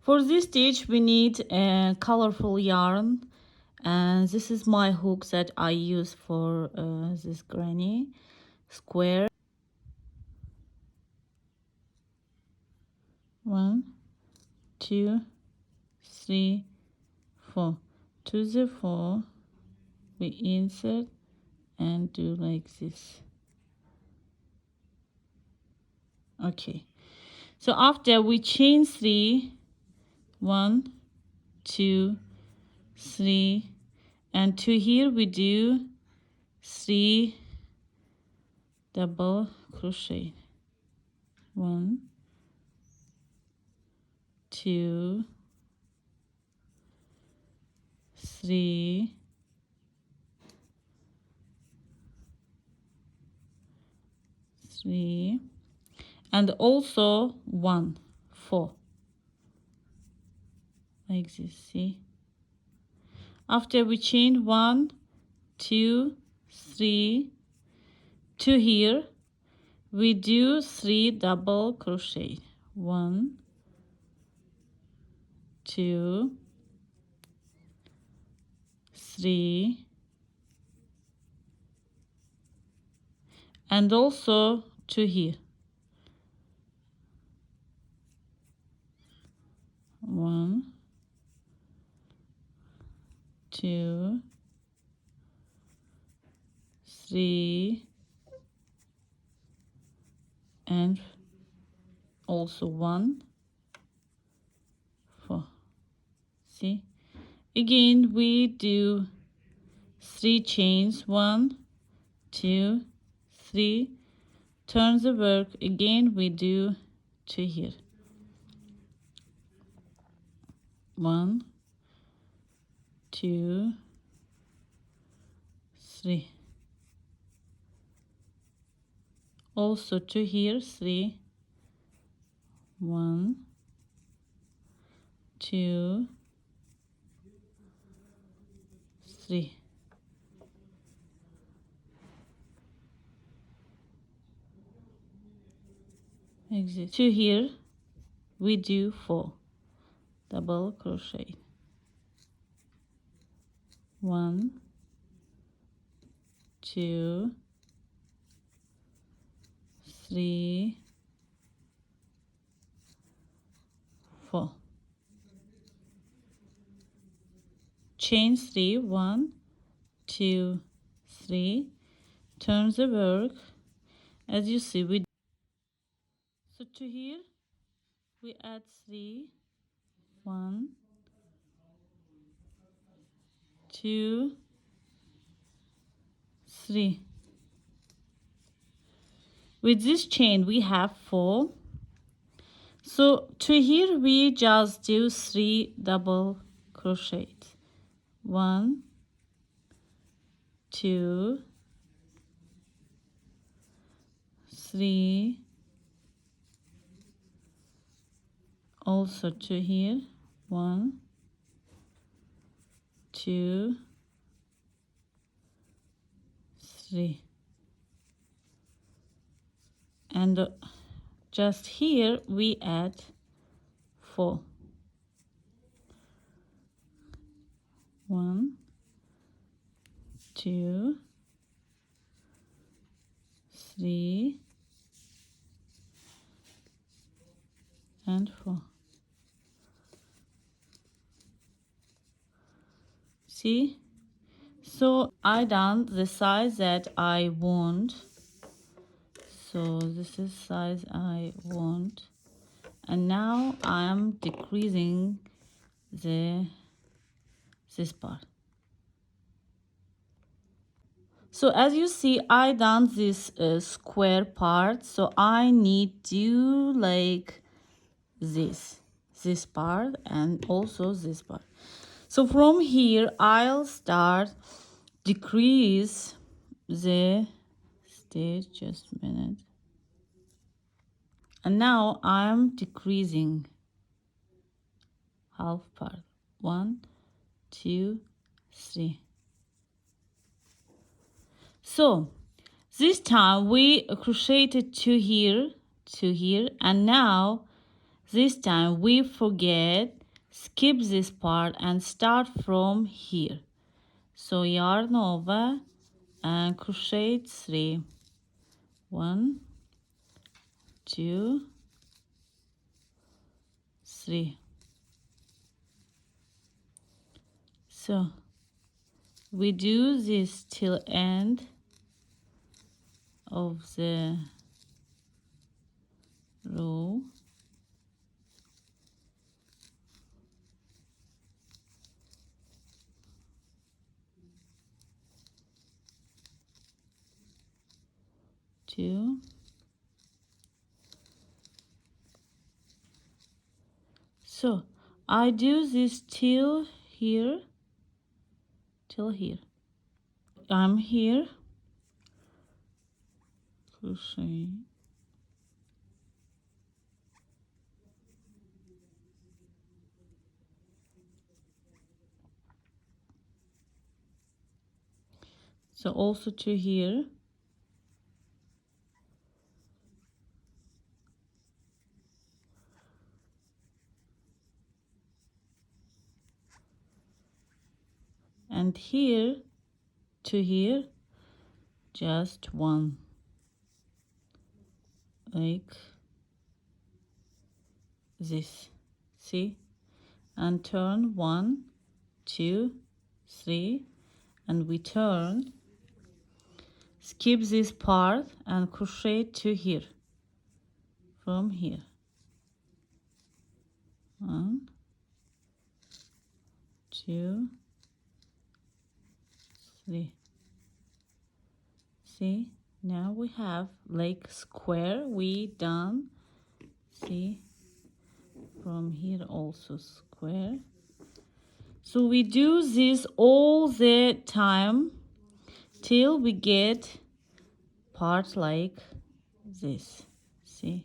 For this stitch we need a colorful yarn, and this is my hook that I use for this granny square. 1 2 3 4. To the 4 we insert and do like this. Okay, so after we chain 3, 1 2 3, and to here we do 3 double crochet. 1 2 3 3, and also 1 4, like this. See, after we chain 1 2 3, to here we do 3 double crochet. 1 2 3, and also to here. 1 2 3, and also 1 4. See, again we do 3 chains. 1 2 3, turn the work. Again we do to here. 1 2 3, also to here. 3 1 2 3. Exit to here we do 4 double crochet. 1 2 3 4, chain 3 1 2 3, turn the work. As you see, we so to here we add 3 1 2 3. With this chain we have 4, so to here we just do 3 double crochet. 1 2 3, also to here. 1 2 3, and just here we add 4. 1 2 3 and 4. See, so I done the size that I want. So this is size I want, and now I'm decreasing this part. So as you see, I done this square part, so I need to like this part and also this part. So from here I'll start decrease the stitch. Just a minute. And now I'm decreasing half part. 1 2 3. So this time we crocheted to here, and now this time we forget skip this part and start from here. So yarn over and crochet 3. 1, 2, 3. So we do this till end of the row. Two. So I do this till here, till here. I'm here, crochet, so also to here, and here to here, just one, like this, see, and turn 1, 2, 3, and we turn, skip this part and crochet to here, from here. 1, 2, 3. See, now we have like square, we done. See, from here also square. So we do this all the time till we get part like this. See,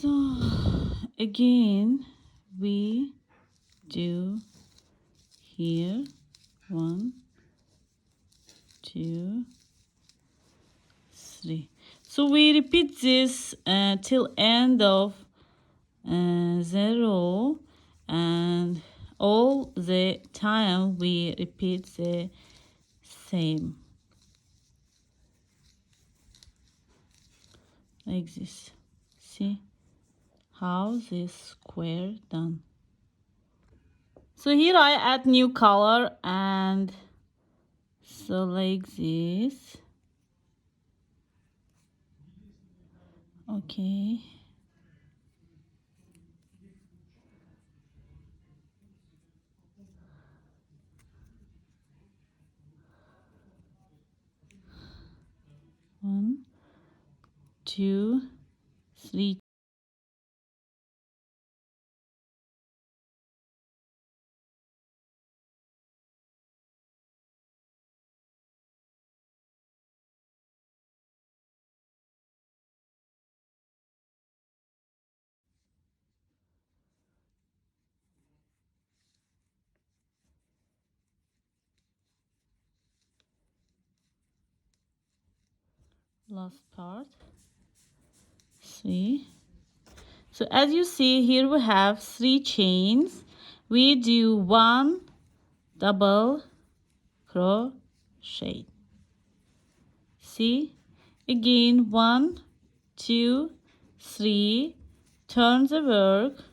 so again we do here 1, 2, 3. So we repeat this till end of the row, and all the time we repeat the same, like this. See how this square done. So here I add new color, and so like this. Okay, 1, 2, 3. Last part. 3. So as you see here we have 3 chains. We do 1 double crochet. See, again 1, 2, 3, turn the work.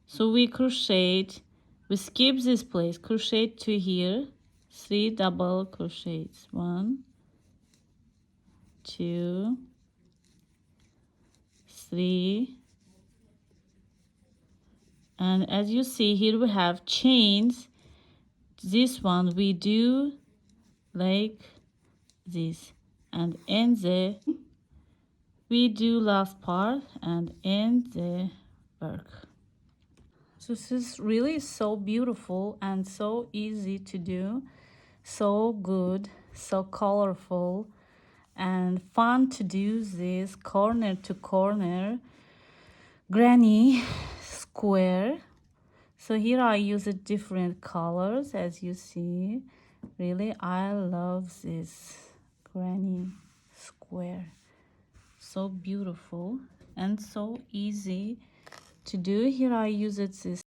So we crocheted, we skip this place, crochet to here, 3 double crochets, 1, 2, 3, And as you see here, we have chains. This one we do like this, and in the we do last part and end the work. So this is really so beautiful and so easy to do, so good, so colorful, and fun to do this corner to corner granny square. So here I use different colors, as you see. Really, I love this granny square. So beautiful and so easy to do. Here I use this